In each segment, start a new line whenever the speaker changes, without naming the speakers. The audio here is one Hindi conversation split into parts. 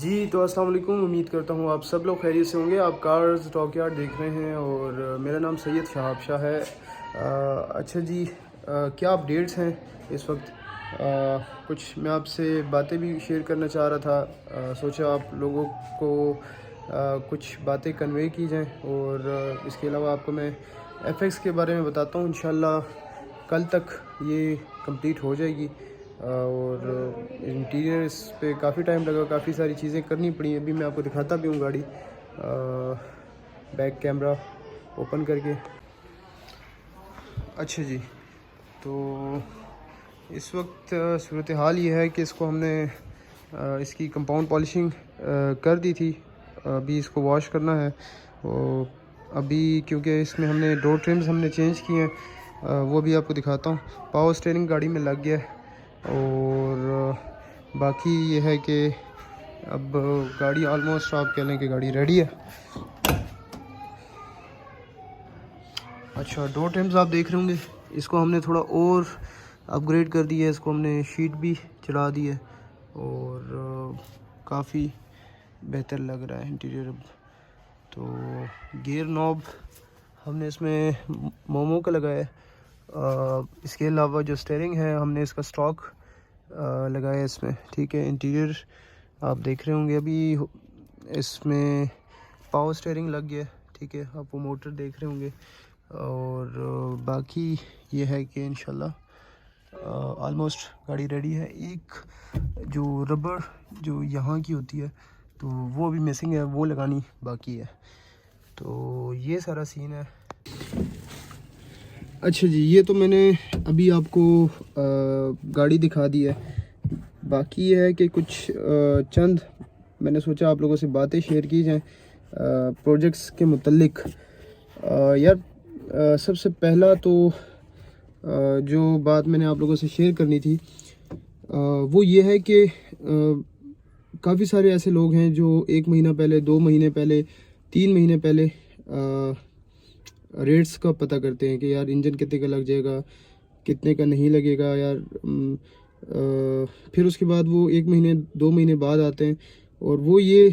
जी तो अस्सलाम वालेकुम। उम्मीद करता हूँ आप सब लोग खैरियत से होंगे। आप कार्स टॉक यार्ड देख रहे हैं और मेरा नाम सैयद शहाब शाह है। अच्छा जी, क्या अपडेट्स हैं इस वक्त? कुछ मैं आपसे बातें भी शेयर करना चाह रहा था। सोचा आप लोगों को कुछ बातें कन्वे की जाएं और इसके अलावा आपको मैं एफएक्स के बारे में बताता हूँ। इंशाल्लाह कल तक ये कंप्लीट हो जाएगी और इंटीरियर इस पे काफ़ी टाइम लगा, काफ़ी सारी चीज़ें करनी पड़ी। अभी मैं आपको दिखाता भी हूँ गाड़ी, बैक कैमरा ओपन करके। अच्छा जी, तो इस वक्त सूरत हाल ये है कि इसको हमने इसकी कंपाउंड पॉलिशिंग कर दी थी। अभी इसको वॉश करना है। और अभी क्योंकि इसमें हमने डोर ट्रिम्स हमने चेंज किए हैं, वो भी आपको दिखाता हूँ। पावर स्टीयरिंग गाड़ी में लग गया है और बाकी ये है कि अब गाड़ी ऑलमोस्ट आप कह लें कि गाड़ी रेडी है। अच्छा, डोर ट्रिम्स आप देख रहे होंगे, इसको हमने थोड़ा और अपग्रेड कर दिया है। इसको हमने शीट भी चढ़ा दी है और काफ़ी बेहतर लग रहा है इंटीरियर अब। तो गियर नॉब हमने इसमें मोमो का लगाया है। इसके अलावा जो स्टीयरिंग है हमने इसका स्टॉक लगाया है इसमें, ठीक है। इंटीरियर आप देख रहे होंगे, अभी इसमें पावर स्टीयरिंग लग गया है, ठीक है। आप वो मोटर देख रहे होंगे और बाकी ये है कि इंशाल्लाह ऑलमोस्ट गाड़ी रेडी है। एक जो रबर जो यहाँ की होती है तो वो अभी मिसिंग है, वो लगानी बाकी है। तो ये सारा सीन है। अच्छा जी, ये तो मैंने अभी आपको गाड़ी दिखा दी है। बाकी ये है कि कुछ चंद मैंने सोचा आप लोगों से बातें शेयर की जाएं प्रोजेक्ट्स के मुतल्लिक। यार सबसे पहला तो जो बात मैंने आप लोगों से शेयर करनी थी वो ये है कि काफ़ी सारे ऐसे लोग हैं जो 1 महीना पहले, 2 महीने पहले, 3 महीने पहले रेट्स का पता करते हैं कि यार इंजन कितने का लग जाएगा, कितने का नहीं लगेगा यार। फिर उसके बाद वो 1 महीने 2 महीने बाद आते हैं और वो ये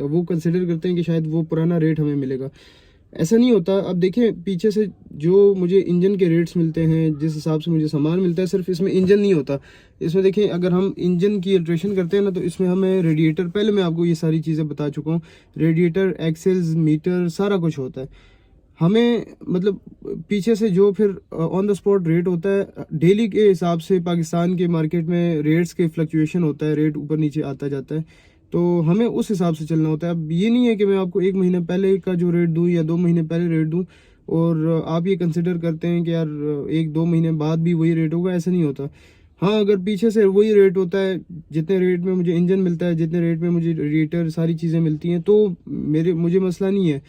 वो कंसिडर करते हैं कि शायद वो पुराना रेट हमें मिलेगा। ऐसा नहीं होता। अब देखें, पीछे से जो मुझे इंजन के रेट्स मिलते हैं, जिस हिसाब से मुझे सामान मिलता है, सिर्फ इसमें इंजन नहीं होता। इसमें देखें, अगर हम इंजन की अल्ट्रेशन करते हैं ना, तो इसमें हमें रेडिएटर, पहले मैं आपको ये सारी चीज़ें बता चुका हूँ, रेडिएटर, एक्सेल्स, मीटर, सारा कुछ होता है। हमें मतलब पीछे से जो फिर ऑन द स्पॉट रेट होता है, डेली के हिसाब से पाकिस्तान के मार्केट में रेट्स के फ्लक्चुएशन होता है, रेट ऊपर नीचे आता जाता है, तो हमें उस हिसाब से चलना होता है। अब ये नहीं है कि मैं आपको 1 महीने पहले का जो रेट दूं या 2 महीने पहले रेट दूं और आप ये कंसिडर करते हैं कि यार 1-2 महीने बाद भी वही रेट होगा, ऐसा नहीं होता। हाँ, अगर पीछे से वही रेट होता है, जितने रेट में मुझे इंजन मिलता है, जितने रेट में मुझे रेडिएटर, सारी चीज़ें मिलती हैं, तो मुझे मसला नहीं है।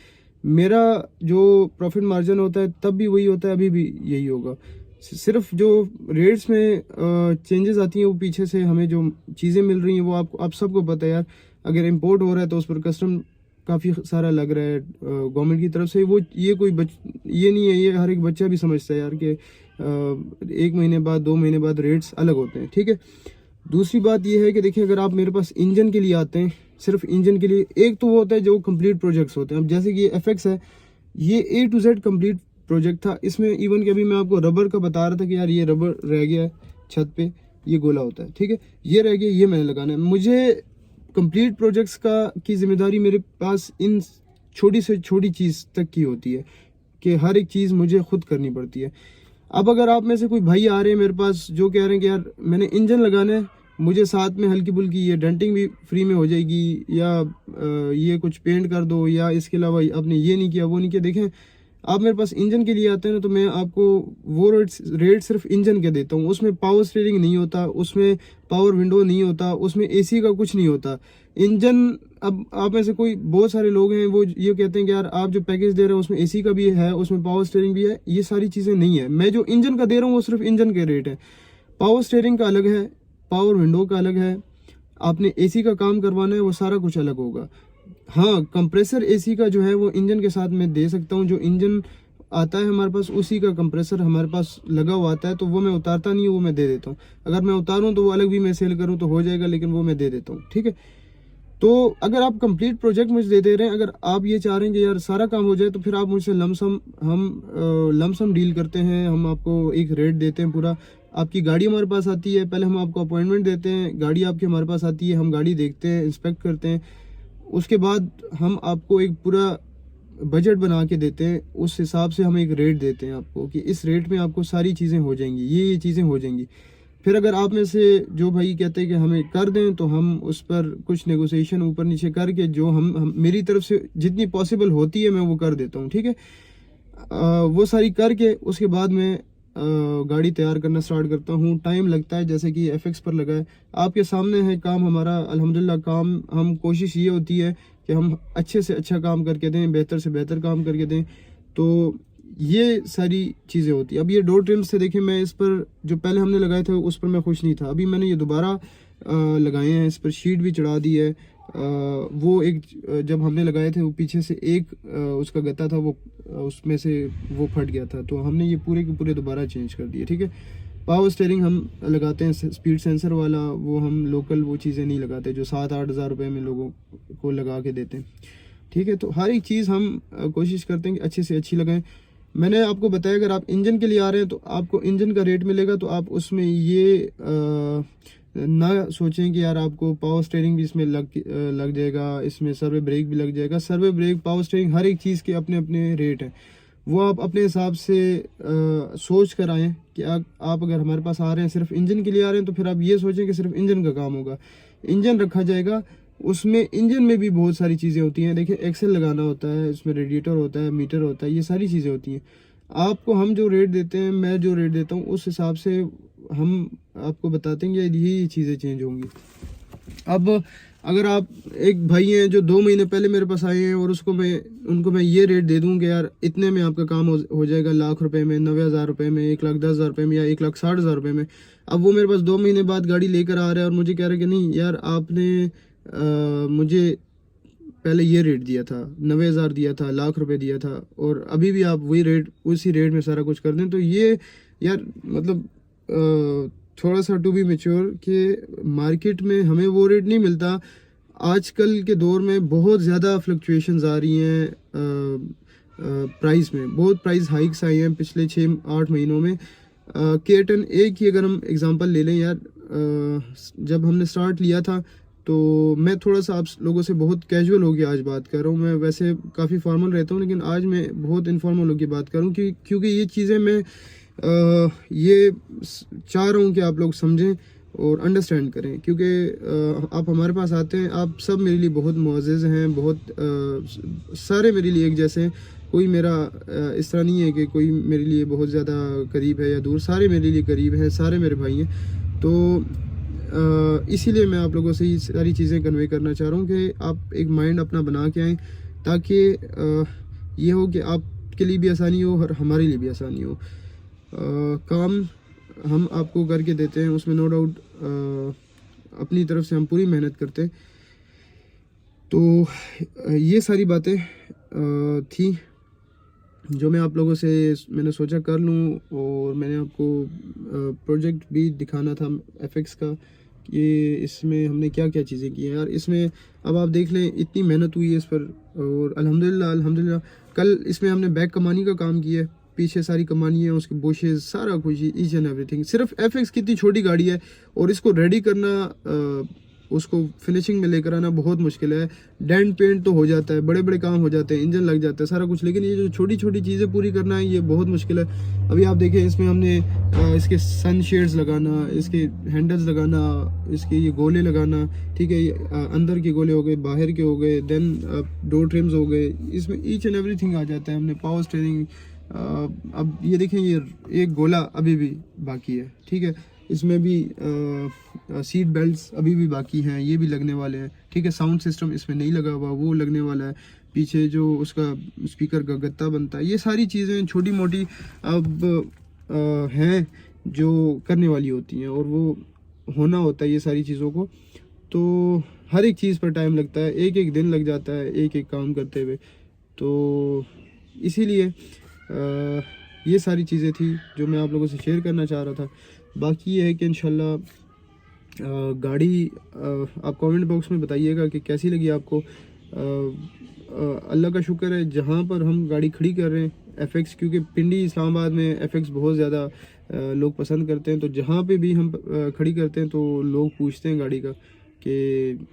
मेरा जो प्रॉफिट मार्जिन होता है तब भी वही होता है, अभी भी यही होगा। सिर्फ जो रेट्स में चेंजेस आती हैं, वो पीछे से हमें जो चीज़ें मिल रही हैं वो आप सबको पता है यार। अगर इंपोर्ट हो रहा है तो उस पर कस्टम काफ़ी सारा लग रहा है गवर्नमेंट की तरफ से। वो ये ये नहीं है, ये हर एक बच्चा भी समझता है यार कि 1 महीने बाद, 2 महीने बाद रेट्स अलग होते हैं, ठीक है। दूसरी बात ये है कि देखिए, अगर आप मेरे पास इंजन के लिए आते हैं, सिर्फ इंजन के लिए, एक तो वो होता है जो कंप्लीट प्रोजेक्ट्स होते हैं। अब जैसे कि ये एफएक्स है, ये A to Z complete project था। इसमें इवन कि अभी मैं आपको रबर का बता रहा था कि यार ये रबर रह गया है छत पे, ये गोला होता है, ठीक है, ये रह गया, ये मैंने लगाना है। मुझे कंप्लीट प्रोजेक्ट्स की जिम्मेदारी मेरे पास इन छोटी से छोटी चीज़ तक की होती है कि हर एक चीज़ मुझे खुद करनी पड़ती है। अब अगर आप में से कोई भाई आ रहे हैं मेरे पास जो कह रहे हैं कि यार मैंने इंजन लगाना है, मुझे साथ में हल्की फुल्की ये डेंटिंग भी फ्री में हो जाएगी, या ये कुछ पेंट कर दो, या इसके अलावा आपने ये नहीं किया, वो नहीं किया। देखें, आप मेरे पास इंजन के लिए आते हैं ना, तो मैं आपको वो रेट सिर्फ इंजन के देता हूँ। उसमें पावर स्टीयरिंग नहीं होता, उसमें पावर विंडो नहीं होता, उसमें एसी का कुछ नहीं होता। इंजन, अब आप में से कोई बहुत सारे लोग हैं वो ये कहते हैं कि यार आप जो पैकेज दे रहे हैं उसमें एसी का भी है, उसमें पावर स्टीयरिंग भी है। ये सारी चीज़ें नहीं है। मैं जो इंजन का दे रहा हूँ वो सिर्फ इंजन के रेट है। पावर स्टीयरिंग का अलग है, पावर विंडो का अलग है, आपने एसी का काम करवाना है वो सारा कुछ अलग होगा। हाँ, कंप्रेसर एसी का जो है वो इंजन के साथ मैं दे सकता हूँ। जो इंजन आता है हमारे पास, उसी का कंप्रेसर हमारे पास लगा हुआ आता है, तो वो मैं उतारता नहीं हूँ, वो मैं दे देता हूँ। अगर मैं उतारूँ तो वो अलग भी मैं सेल करूँ तो हो जाएगा, लेकिन वो मैं दे देता हूँ, ठीक है। तो अगर आप कंप्लीट प्रोजेक्ट मुझे दे रहे हैं, अगर आप ये चाह रहे हैं कि यार सारा काम हो जाए, तो फिर आप मुझसे लमसम, हम लमसम डील करते हैं। हम आपको एक रेट देते हैं पूरा। आपकी गाड़ी हमारे पास आती है, पहले हम आपको अपॉइंटमेंट देते हैं, गाड़ी आपकी हमारे पास आती है, हम गाड़ी देखते हैं, इंस्पेक्ट करते हैं, उसके बाद हम आपको एक पूरा बजट बना के देते हैं। उस हिसाब से हम एक रेट देते हैं आपको कि इस रेट में आपको सारी चीज़ें हो जाएंगी, ये चीज़ें हो जाएंगी। फिर अगर आप में से जो भाई कहते हैं कि हमें कर दें, तो हम उस पर कुछ नेगोशिएशन ऊपर नीचे करके, जो हम मेरी तरफ से जितनी पॉसिबल होती है मैं वो कर देता हूँ, ठीक है। वो सारी करके उसके बाद मैं गाड़ी तैयार करना स्टार्ट करता हूँ। टाइम लगता है, जैसे कि एफएक्स पर लगा है, आपके सामने है काम हमारा। अल्हम्दुलिल्लाह काम, हम कोशिश ये होती है कि हम अच्छे से अच्छा काम करके दें, बेहतर से बेहतर काम करके दें। तो ये सारी चीज़ें होती हैं। अब ये डोर ट्रिम्स थे, देखिए मैं इस पर जो पहले हमने लगाए थे उस पर मैं खुश नहीं था। अभी मैंने ये दोबारा लगाए हैं, इस पर शीट भी चढ़ा दी है। वो एक जब हमने लगाए थे वो पीछे से एक उसका गत्ता था, वो उसमें से वो फट गया था, तो हमने ये पूरे के पूरे दोबारा चेंज कर दिए, ठीक है। पावर स्टीयरिंग हम लगाते हैं स्पीड सेंसर वाला, वो हम लोकल वो चीज़ें नहीं लगाते जो 7-8 हज़ार रुपये में लोगों को लगा के देते हैं, ठीक है। तो हर एक चीज़ हम कोशिश करते हैं कि अच्छे से अच्छी लगाएं। मैंने आपको बताया अगर आप इंजन के लिए आ रहे हैं तो आपको इंजन का रेट मिलेगा, तो आप उसमें ये ना सोचें कि यार आपको पावर स्टीयरिंग भी इसमें लग जाएगा, इसमें सर्वे ब्रेक भी लग जाएगा। सर्वे ब्रेक, पावर स्टीयरिंग, हर एक चीज़ के अपने अपने रेट हैं, वो आप अपने हिसाब से सोच कर आएँ कि आप अगर हमारे पास आ रहे हैं सिर्फ इंजन के लिए आ रहे हैं, तो फिर आप ये सोचें कि सिर्फ इंजन का काम होगा। इंजन रखा जाएगा, उसमें इंजन में भी बहुत सारी चीज़ें होती हैं। देखिए एक्सेल लगाना होता है, इसमें रेडिएटर होता है, मीटर होता है, ये सारी चीज़ें होती हैं। आपको हम जो रेट देते हैं, मैं जो रेट देता हूँ, उस हिसाब से हम आपको बताते हैं कि यही चीज़ें चेंज होंगी। अब अगर आप एक भाई हैं जो 2 महीने पहले मेरे पास आए हैं और उनको मैं ये रेट दे दूँ कि यार इतने में आपका काम हो जाएगा, लाख रुपए में, 90,000 रुपये में, 1,10,000 रुपये में, या 1,60,000 रुपये में। अब वो मेरे पास 2 महीने बाद गाड़ी लेकर आ रहा है और मुझे कह रहा है कि नहीं यार आपने मुझे पहले ये रेट दिया था, 90,000 दिया था, लाख रुपए दिया था, और अभी भी आप वही रेट, उसी रेट में सारा कुछ कर दें, तो ये यार मतलब थोड़ा सा टू बी मैच्योर कि मार्केट में हमें वो रेट नहीं मिलता। आजकल के दौर में बहुत ज़्यादा फ्लक्चुएशंस आ रही हैं प्राइस में, बहुत प्राइस हाइक्स आई हैं पिछले 6-8 महीनों में। K10 एक ही अगर हम एग्जांपल ले लें यार, जब हमने स्टार्ट लिया था तो मैं थोड़ा सा आप लोगों से बहुत कैजुअल होकर आज बात कर रहा हूँ। मैं वैसे काफ़ी फॉर्मल रहता हूँ, लेकिन आज मैं बहुत इनफॉर्मल होकर बात कर रहा हूँ क्योंकि ये चीज़ें मैं ये चाह रहा हूँ कि आप लोग समझें और अंडरस्टैंड करें, क्योंकि आप हमारे पास आते हैं, आप सब मेरे लिए बहुत मुअज़्ज़ज़ हैं, बहुत सारे मेरे लिए एक जैसे हैं। कोई मेरा इस तरह नहीं है कि कोई मेरे लिए बहुत ज़्यादा करीब है या दूर, सारे मेरे लिए करीब हैं, सारे मेरे भाई हैं। तो इसीलिए मैं आप लोगों से ये सारी चीज़ें कन्वे करना चाह रहा हूँ कि आप एक माइंड अपना बना के आएँ, ताकि ये हो कि आपके लिए भी आसानी हो और हमारे लिए भी आसानी हो। काम हम आपको करके देते हैं, उसमें नो डाउट अपनी तरफ से हम पूरी मेहनत करते हैं। तो ये सारी बातें थी जो मैं आप लोगों से मैंने सोचा कर लूँ, और मैंने आपको प्रोजेक्ट भी दिखाना था एफएक्स का कि इसमें हमने क्या क्या चीज़ें की हैं यार। इसमें अब आप देख लें इतनी मेहनत हुई है इस पर, और अल्हम्दुलिल्लाह कल इसमें हमने बैक कमानी का काम किया है, पीछे सारी कमानी है, उसके बोशेज, सारा कुछ, ईच एंड एवरीथिंग। सिर्फ एफएक्स की इतनी छोटी गाड़ी है और इसको रेडी करना, उसको फिनिशिंग में लेकर आना बहुत मुश्किल है। डेंट पेंट तो हो जाता है, बड़े बड़े काम हो जाते हैं, इंजन लग जाता है, सारा कुछ, लेकिन ये जो छोटी छोटी चीज़ें पूरी करना है ये बहुत मुश्किल है। अभी आप देखें इसमें हमने इसके सन शेड्स लगाना, इसके हैंडल्स लगाना, इसके ये गोले लगाना, ठीक है, अंदर के गोले हो गए, बाहर के हो गए, देन डोर ट्रिम्स हो गए, इसमें ईच एंड एवरीथिंग आ जाता है। हमने पावर स्टीयरिंग, अब ये देखें ये एक गोला अभी भी बाकी है, ठीक है, इसमें भी सीट बेल्ट्स अभी भी बाकी हैं, ये भी लगने वाले हैं, ठीक है। साउंड सिस्टम इसमें नहीं लगा हुआ, वो लगने वाला है। पीछे जो उसका स्पीकर का गत्ता बनता है, ये सारी चीज़ें छोटी मोटी अब हैं जो करने वाली होती हैं, और वो होना होता है ये सारी चीज़ों को। तो हर एक चीज़ पर टाइम लगता है, एक एक दिन लग जाता है एक एक काम करते हुए। तो इसीलिए ये सारी चीज़ें थी जो मैं आप लोगों से शेयर करना चाह रहा था। बाकी ये है कि इंशाल्लाह गाड़ी आप कमेंट बॉक्स में बताइएगा कि कैसी लगी आपको। अल्लाह का शुक्र है जहाँ पर हम गाड़ी खड़ी कर रहे हैं एफएक्स, क्योंकि पिंडी इस्लामाबाद में एफएक्स बहुत ज़्यादा लोग पसंद करते हैं, तो जहाँ पे भी हम खड़ी करते हैं तो लोग पूछते हैं गाड़ी का कि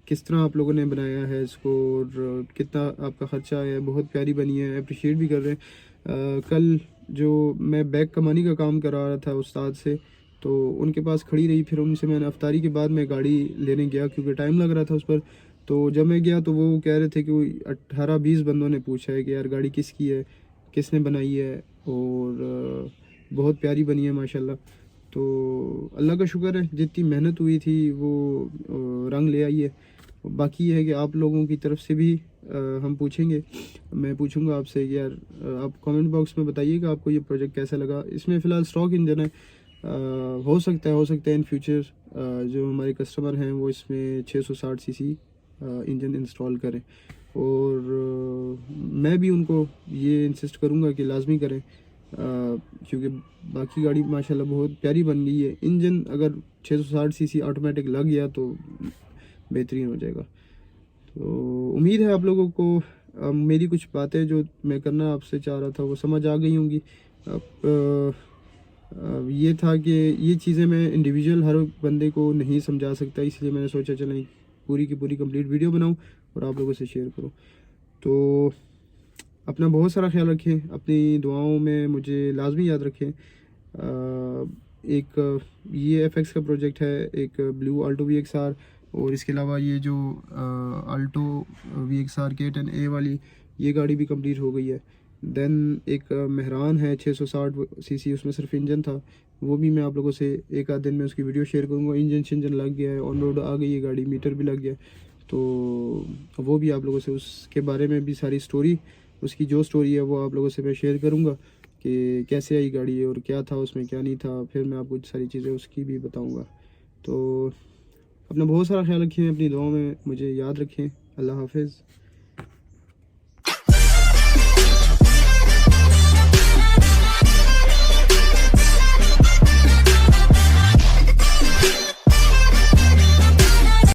किस तरह आप लोगों ने बनाया है इसको और कितना आपका ख़र्चा आया है। बहुत प्यारी बनी है, अप्रिशिएट भी कर रहे हैं। कल जो मैं बैग कमानी का काम करा रहा था उस्ताद से, तो उनके पास खड़ी रही, फिर उनसे मैंने अफ्तारी के बाद मैं गाड़ी लेने गया क्योंकि टाइम लग रहा था उस पर। तो जब मैं गया तो वो कह रहे थे कि 18-20 बंदों ने पूछा है कि यार गाड़ी किसकी है, किसने बनाई है, और बहुत प्यारी बनी है माशाल्लाह। तो अल्लाह का शुक्र है जितनी मेहनत हुई थी वो रंग ले आई है। बाकी ये है कि आप लोगों की तरफ से भी हम पूछेंगे, मैं पूछूंगा आपसे कि यार आप कमेंट बॉक्स में बताइएगा आपको ये प्रोजेक्ट कैसा लगा। इसमें फ़िलहाल स्टॉक इंजन है, हो सकता है इन फ्यूचर जो हमारे कस्टमर हैं वो इसमें 660 सीसी इंजन इंस्टॉल करें, और मैं भी उनको ये इंसिस्ट करूँगा कि लाजमी करें, क्योंकि बाकी गाड़ी माशाल्लाह बहुत प्यारी बन गई है। इंजन अगर 660 सीसी ऑटोमेटिक लग गया तो बेहतरीन हो जाएगा। तो उम्मीद है आप लोगों को मेरी कुछ बातें जो मैं करना आपसे चाह रहा था वो समझ आ गई होंगी। अब ये था कि ये चीज़ें मैं इंडिविजुअल हर बंदे को नहीं समझा सकता, इसलिए मैंने सोचा चलें पूरी की पूरी कंप्लीट वीडियो बनाऊं और आप लोगों से शेयर करूं। तो अपना बहुत सारा ख्याल रखें, अपनी दुआओं में मुझे लाजमी याद रखें। एक ये एफएक्स का प्रोजेक्ट है, एक ब्लू आल्टो VXR, और इसके अलावा ये जो आल्टो VXR K10A वाली ये गाड़ी भी कंप्लीट हो गई है। देन एक मेहरान है 660 सीसी, उसमें सिर्फ इंजन था, वो भी मैं आप लोगों से एक आध दिन में उसकी वीडियो शेयर करूँगा। इंजन लग गया है, ऑन रोड आ गई है गाड़ी, मीटर भी लग गया, तो वो भी आप लोगों से उसके बारे में भी सारी स्टोरी, उसकी जो स्टोरी है वो आप लोगों से मैं शेयर करूँगा कि कैसे आई गाड़ी और क्या था उसमें क्या नहीं था, फिर मैं आपको सारी चीज़ें उसकी भी बताऊँगा। तो अपना बहुत सारा ख्याल रखें, अपनी दुआओं में मुझे याद रखें। अल्लाह हाफिज़।